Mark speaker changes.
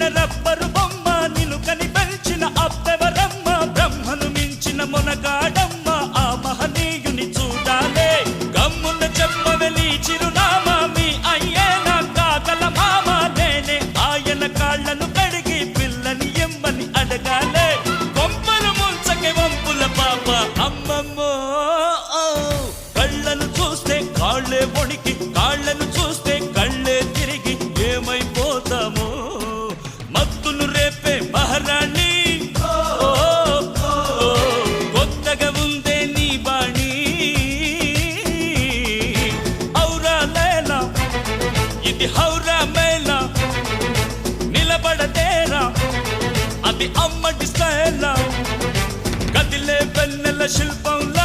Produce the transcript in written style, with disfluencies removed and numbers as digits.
Speaker 1: చిన్న రబ్బరు బొమ్మ నిన్ను కని పెంచిన అబ్బెవరమ్మ బ్రహ్మను మించిన మొనగాడమ్మ ఆ మహనీయుని చూడాలే గమ్మున చెప్పవెలి చిరునామా మీ అయ్యేనా కాదల మామ నేనే ఆయన కాళ్ళను కడిగి పిల్లని ఎమ్మని అడగాలే కొంపలు ముంచకే వంపుల పాప అమ్మమ్మో కళ్ళను చూస్తే కాళ్ళే వణికి కాళ్ళను చూస్తే కళ్ళే తిరిగి ఏమైపోతామో మత్తును రేపే మహారాణి కొత్తగా ఉందే నీ బాణి ఔరా లేలా ఇది హౌరా మేళా నిలబడదేరా అది అమ్మడి స్టైలా కదిలే వెన్నెల శిల్పంలా